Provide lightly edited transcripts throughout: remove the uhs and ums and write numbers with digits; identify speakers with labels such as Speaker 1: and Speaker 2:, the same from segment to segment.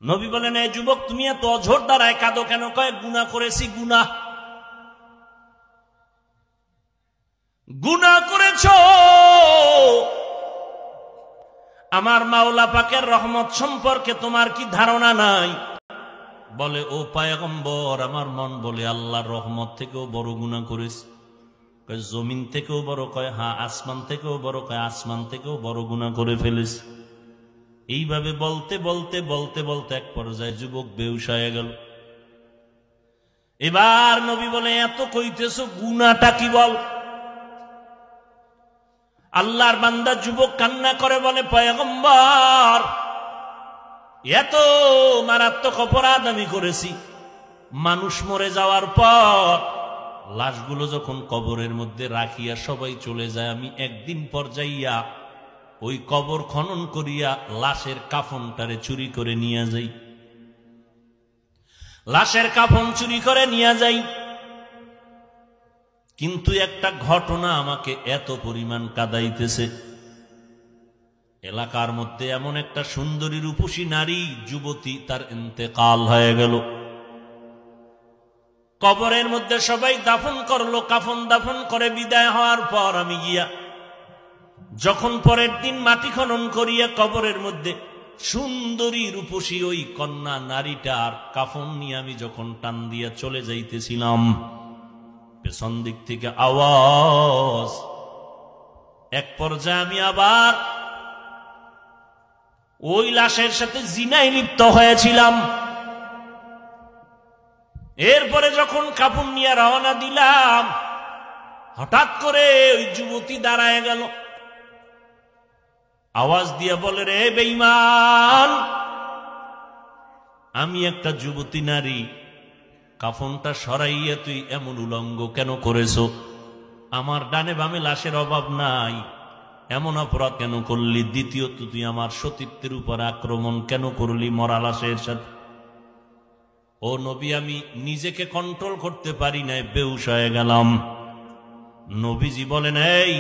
Speaker 1: নবী বলেন, এই যুবক তুমি এত অঝোর দ্বারায় কাঁদো কেন? কয়, গুনাহ করেছি। গুনাহ করেছ, আমার মাওলা পাকের রহমত সম্পর্কে তোমার কি ধারণা নাই? বলে, ও পয়গম্বর, আমার মন বলে আল্লাহর রহমত থেকেও বড় গুনাহ করেছি। কয়, জমিন থেকেও বড়? কয়, হ্যাঁ। আসমান থেকেও বড়? কয়, আসমান থেকেও বড় গুনাহ করে ফেলেছি। এইভাবে বলতে বলতে বলতে বলতে এক পর্যায়ে যুবক বেহুশ হয়ে গেল। এবার নবী বলে, এত কইতেছো, গুনাহটা কি বল? আল্লাহর বান্দা যুবক কান্না করে বলে, পয়গম্বর, এত মারাত্মক অপরাধ আমি করেছি। মানুষ মরে যাওয়ার পর লাশগুলো যখন কবরের মধ্যে রাখিয়া সবাই চলে যায়, আমি একদিন পর যাইয়া ওই কবর খনন করিয়া লাশের কাফনটারে চুরি করে নিয়ে যাই। লাশের কাফন চুরি করে নিয়ে যাই, কিন্তু একটা ঘটনা আমাকে এত পরিমাণ কাঁদাইতেছে। এলাকার মধ্যে এমন একটা সুন্দরী রূপসী নারী যুবতী, তার ইন্তেকাল হয়ে গেল। কবরের মধ্যে সবাই দাফন করলো, কাফন দাফন করে বিদায় হওয়ার পর আমি গিয়া যখন পরের দিন মাটি খনন করিয়া কবরের মধ্যে সুন্দরী রূপসী ওই কন্যা নারীটার কাফন নিয়ে আমি যখন টান দিয়া চলে যাইতেছিলাম, পেছন দিক থেকে আওয়াজ। এক পর্যায়ে আমি আবার ওই লাশের সাথে জিনায় লিপ্ত হয়েছিলাম। এরপরে যখন কাফন নিয়ে রওনা দিলাম, হঠাৎ করে ওই যুবতী দাঁড়ায় গেল, আওয়াজ দিয়ে বলে, রে বেঈমান, আমি একটা যুবতী নারী, কাফনটা সরাইয়া তুই এমন উলঙ্গ কেন করেছো? আমার ডানে বামে লাশের অভাব নাই, এমন অপরাধ কেন করলি? দ্বিতীয়ত, তুই আমার সতীত্বের উপর আক্রমণ কেন করলি মরা লাশের সাথে? ও নবী, আমি নিজেকে কন্ট্রোল করতে পারি নাই, বেহুশ হয়ে গেলাম। নবীজি বলেন, এই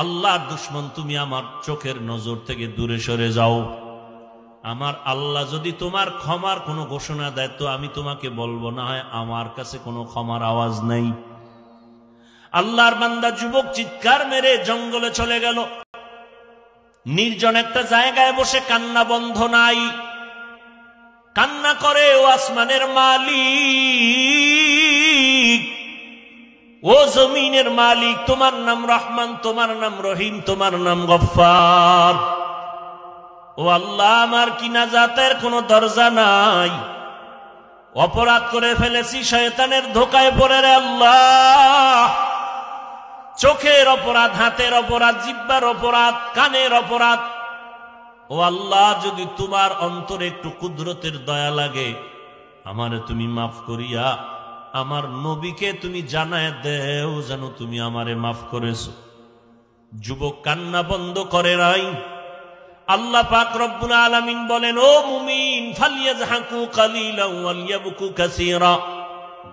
Speaker 1: আল্লাহর দুশমন, তুমি আমার চোখের নজর থেকে দূরে সরে যাও। আমার আল্লাহ যদি তোমার ক্ষমার কোনো ঘোষণা দেয় তো আমি তোমাকে বলবো, না হয় আমার কাছে কোনো ক্ষমার আওয়াজ নেই। আল্লাহর বান্দা যুবক চিৎকার মেরে জঙ্গলে চলে গেল। নির্জন একটা জায়গায় বসে কান্না বন্ধ নাই, কান্না করে, ও আসমানের মালিক, ও জমিনের মালিক, তোমার নাম রহমান, তোমার নাম রহিম, তোমার নাম গফফার। ও আল্লাহ, আমার কি নাজাতের কোনো দরজা নাই? অপরাধ করে ফেলেছি, শয়তানের ধোকায় পড়ে রে আল্লাহ। চোখের অপরাধ, হাতের অপরাধ, জিহ্বার অপরাধ, কানের অপরাধ। ও আল্লাহ, যদি তোমার অন্তরে একটু কুদরতের দয়া লাগে, আমারে তুমি মাফ করিয়া আমার নবীকে তুমি জানায় দেও যেন তুমি আমারে মাফ করেছো। যুবক কান্না বন্ধ করে নাই। আল্লাহ পাক রব্বুল আলামিন বলেন, ও মুমিন, ফালিয়াযহাকু কালিলান ওয়ালিয়াবকু কাসীরা,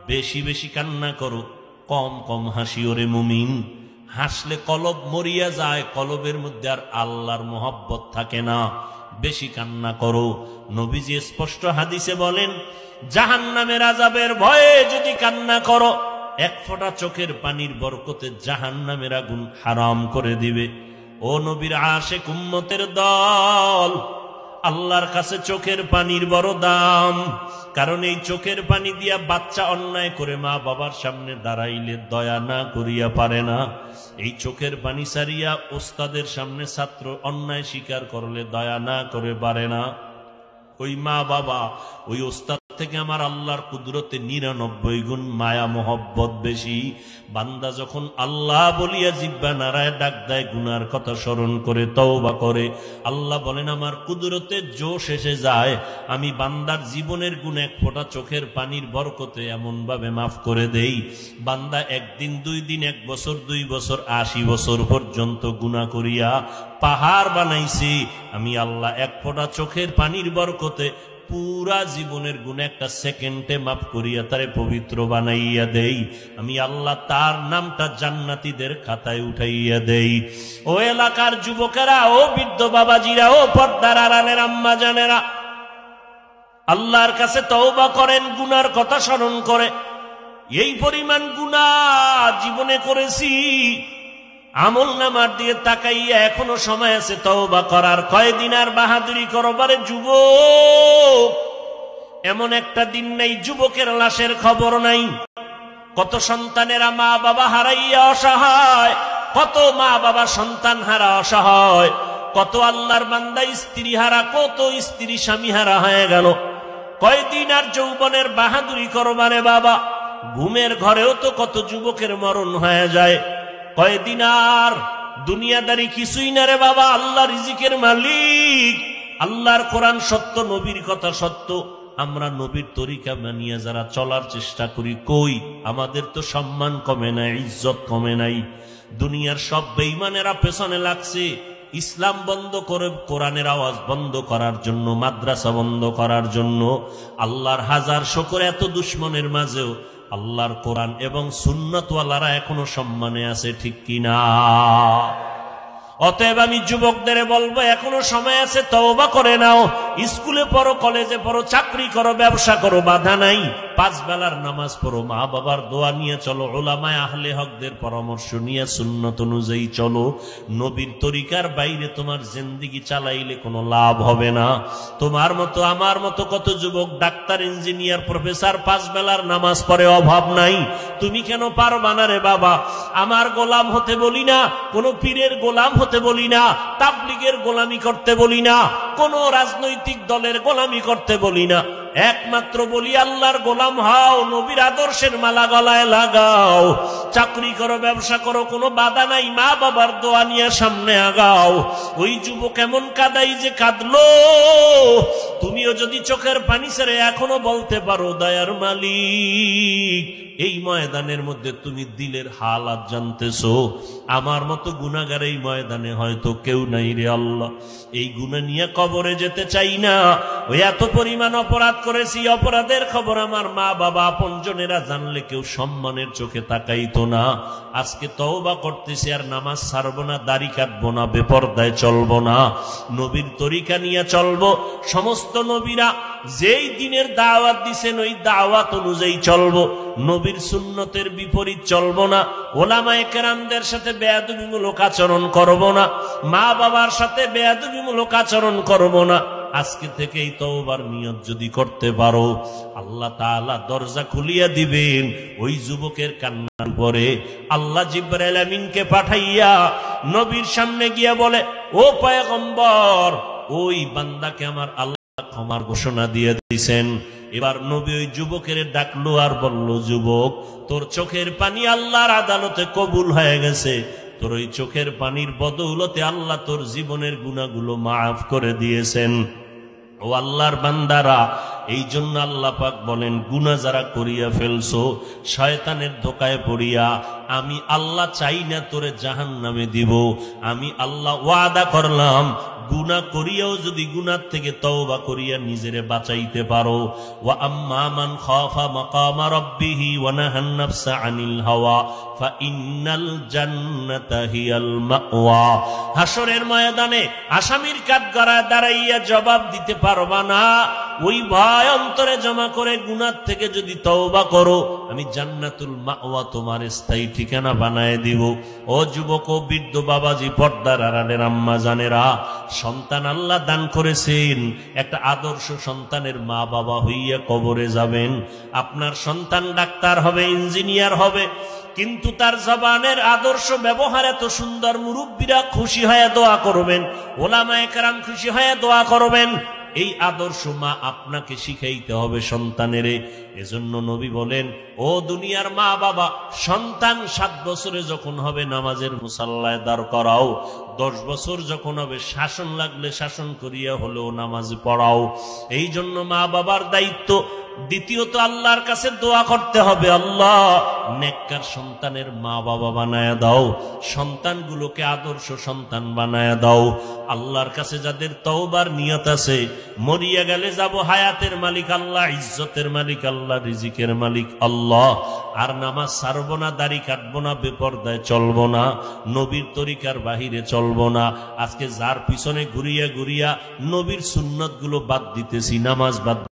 Speaker 1: বেশি বেশি কান্না করো, কম কম হাসিও রে মুমিন। হাসলে কলব মরিয়া যায়, কলবের মধ্যে আর আল্লাহর মোহাব্বত থাকে না। বেশি কান্না করো। নবীজি স্পষ্ট হাদিসে বলেন, জাহান্নামের আযাবের ভয়ে যদি কান্না করো, এক ফোঁটা চোখের পানির বরকতে জাহান্নামের আগুন হারাম করে দিবে। ও নবীর আশিক উম্মতের দল, আল্লাহর কাছে চোখের পানির বড় দাম। কারণ এই চোখের পানি দিয়া বাচ্চা অন্যায় করে মা বাবার সামনে দাঁড়াইলে দয়া না করিয়া পারে না। এই চোখের পানি সারিয়া ওস্তাদের সামনে ছাত্র অন্যায় স্বীকার করলে দয়া না করে পারে না। ওই মা বাবা, ওই ওস্তাদ থেকে আমার আল্লাহর কুদরতে 99 গুণ মায়া মোহব্বত বেশি। বান্দা যখন আল্লাহ বলিয়া জিহ্বা নাড়ায় ডাক দেয়, গুনার কথা স্মরণ করে তওবা করে, আল্লাহ বলেন আমার কুদরতে জোশ এসে যায়। আমি বান্দার জীবনের গুণ এক ফোঁটা চোখের পানির বরকতে এমন ভাবে মাফ করে দেই, বান্দা একদিন, 2 দিন, 1 বছর, 2 বছর, 80 বছর পর্যন্ত গুনাহ করিয়া পাহাড় বানাইছি, আমি আল্লাহ এক ফোঁটা চোখের পানির বরকতে পুরা জীবনের গুণে একটা সেকেন্ডে মাফ করিয়া তারে পবিত্র বানাইয়া দেই। আমি আল্লাহ তার নামটা জান্নাতীদের খাতায় উঠাইয়া দেই। ও এলাকার যুবকেরা, ও বৃদ্ধ বাবাজিরা, ও পর্দার আড়ালের আম্মা জানেরা, আল্লাহর কাছে তওবা করেন, গুনার কথা স্মরণ করে। এই পরিমাণ গুনাহ জীবনে করেছি, আমল নামার দিয়ে তাকাইয়া এখনো সময় আছে তওবা করার। কয়দিন আর বাহাদুরি করবারে যুবক? এমন একটা দিন নাই যুবকের লাশের খবর নাই। কত সন্তানেরা মা বাবা হারাইয়া অসহায়, কত মা বাবা সন্তান হারা অসহায়, কত আল্লাহর বান্দা স্ত্রী হারা, কত স্ত্রী স্বামী হারা হয়ে গেল। কয়দিন আর যৌবনের বাহাদুরি করবারে বাবা? ঘুমের ঘরেও তো কত যুবকের মরণ হয়ে যায়। কয়দিন আর দুনিয়াদারি কিছুই না রে বাবা। আল্লাহ রিজিকের মালিক, আল্লাহর কোরআন সত্য, নবীর কথা সত্য। আমরা নবীর তরিকা মানিয়ে যারা চলার চেষ্টা করি, কই আমাদের তো সম্মান কমে নাই, ইজ্জত কমে নাই। দুনিয়ার সব বেঈমানেরা পেছনে লাগছে ইসলাম বন্ধ করে, কোরআনের আওয়াজ বন্ধ করার জন্য, মাদ্রাসা বন্ধ করার জন্য। আল্লাহর হাজার শুকর, এত দুশ্মনের মাঝেও আল্লাহর কোরআন এবং সুন্নতওয়ালারা এখনো সম্মানে আছে, ঠিক কিনা? অতএব আমি যুবকদের বলবো, এখনো সময় আছে, তওবা করে নাও। স্কুলে পড়ো, কলেজে পড়ো, চাকরি করো, ব্যবসা করো, বাধা নাই। 5 বেলার নামাজ পড়ো, মা বাবার দোয়া নিয়ে চলো, উলামায়ে আহলে হকদের পরামর্শ নিয়ে সুন্নত অনুযায়ী চলো। নবীর তরিকার বাইরে তোমার জিন্দেগি চালাইলে কোনো লাভ হবে না। তোমার মতো আমার মতো কত যুবক ডাক্তার, ইঞ্জিনিয়ার, প্রফেসর 5 বেলার নামাজ পড়ে, অভাব নাই। তুমি কেন পারবা না রে বাবা? আমার গোলাম হতে বলি না, কোন পীরের গোলাম হতে বলি না, তাবলীগের গোলামি করতে বলি না, কোন রাজনৈতিক দলের গোলামি করতে বলি না। একমাত্র বলি আল্লাহর গোলাম হও, নবীর আদর্শের মালা গলায় লাগাও। চাকরি করো, ব্যবসা করো, কোনো বাধা নাই, মা বাবার দোয়া নিয়ে সামনে আগাও। ওই যুবক এমন কাদাই যে কাঁদলো, তুমিও যদি চোখের পানি ছেড়ে এখনো বলতে পারো, দয়ার মালিক, এই ময়দানের মধ্যে তুমি দিলের হালাত জানতেছো। আমার মতো গুনাহগার এই ময়দানে হয়তো কেউ নাই রে আল্লাহ। এই গুনাহ নিয়ে কবরে যেতে চাই না। ওই এত পরিমাণ অপরাধ করেছি, অপরাধের খবর আমার মা বাবা আপনজনেরা জানলে কেউ সম্মানের চোখে তাকাইতো না। আজকে তওবা করতেছি, আর নামাজ ছাড়বো না, দাড়ি কাটবো না, বেপরদায় চলবো না, নবীর তরিকা নিয়ে চলবো। সমস্ত নবীরা যেই দিনের দাওয়াত দিছেন ওই দাওয়াত অনুযায়ী চলবো। নবীর সুন্নতের বিপরীত চলবো না। ওলামায়ে কেরামদের সাথে বেয়াদবিমূলক আচরণ করবো না। মা বাবার সাথে বেয়াদবিমূলক আচরণ করবো না। আজকে থেকেই তওবার নিয়ত যদি করতে পারো, আল্লাহ তাআলা দরজা খুলিয়া দিবেন। ওই যুবকের কান্নার পরে আল্লাহ জিবরাইল আমিনকে পাঠাইয়া নবীর সামনে গিয়া বলে, ও পয়গম্বর, ওই বান্দাকে আমার আল্লাহ ক্ষমার ঘোষণা দিয়ে দিয়েছেন। এবার নবী ওই যুবকের ডাকলো আর বলল, যুবক, তোর চোখের পানি আল্লাহর আদালতে কবুল হয়ে গেছে। তোর ওই চোখের পানির বদৌলতে আল্লাহ তোর জীবনের গুনাহগুলো মাফ করে দিয়েছেন। ও আল্লাহর বান্দারা, এই জন্য আল্লাহ পাক বলেন, গুনাহ যারা করিয়া ফেলছো শয়তানের ধোকায় পড়িয়া, আমি আল্লাহ চাই না তোরে জাহান্নামে দিব। আমি আল্লাহ ওয়াদা করলাম, গুনাহ করিয়াও যদি গুনাহ থেকে তওবা করিয়া নিজেরে বাঁচাইতে পারো। ওয়া আম্মা মান খাফা মাকামা রাব্বিহি ওয়া নাহান নাফসা আনিল হাওয়া ফা ইন্নাল জান্নাতা হিয়াল মাওয়া। হাসরের ময়দানে আসামির কাঠগড়ায় দাঁড়াইয়া জবাব দিতে পারবা না। ওই ভয় অন্তরে জমা করে গুনাহ থেকে যদি তওবা করো, আমি জান্নাতুল মাওয়া তোমার স্থায়ী ঠিকানা বানায় দিব। ও যুবক, ও বৃদ্ধ বাবাজি, পর্দার আড়ালের আম্মা জানেরা, সন্তান আল্লাহ দান করেছেন। একটা আদর্শ সন্তানের মা বাবা হইয়া কবরে যাবেন। আপনার সন্তান ডাক্তার হবে, ইঞ্জিনিয়ার হবে, কিন্তু তার জবানের আদর্শ ব্যবহার এত সুন্দর, মুরব্বীরা খুশি হয়ে দোয়া করবেন, ওলামায়ে কেরাম খুশি হয়ে দোয়া করবেন। এই আদর্শ মা আপনাকে শিখাইতে হবে সন্তানেরে। এজন্য নবী বলেন, ও দুনিয়ার মা বাবা, সন্তান 7 বছরে যখন হবে নামাজের মুসাল্লায় দাঁড় করাও। 10 বছর যখন হবে শাসন লাগলে শাসন করিয়া হলেও নামাজ পড়াও। এই জন্য মা বাবার দায়িত্ব। দ্বিতীয়ত আল্লাহর কাছে দোয়া করতে হবে, আল্লাহ নেককার সন্তানের মা বাবা বানায়া দাও, সন্তানগুলোকে আদর্শ সন্তান বানায়া দাও। আল্লাহর কাছে যাদের তওবার নিয়ত আছে, মরিয়া গেলে যাব, হায়াতের মালিক আল্লাহ, ইজ্জতের মালিক আল্লাহ, রিজিকের মালিক আল্লাহ। আর নামাজ ছাড়বো না, দাড়ি কাটবো না, বেপরদায় চলবো না, নবীর তরিকার বাহিরে চলবো না। আজকে যার পিছনে ঘুরিয়া ঘুরিয়া নবীর সুন্নতগুলো বাদ দিতেছি, নামাজ বাদ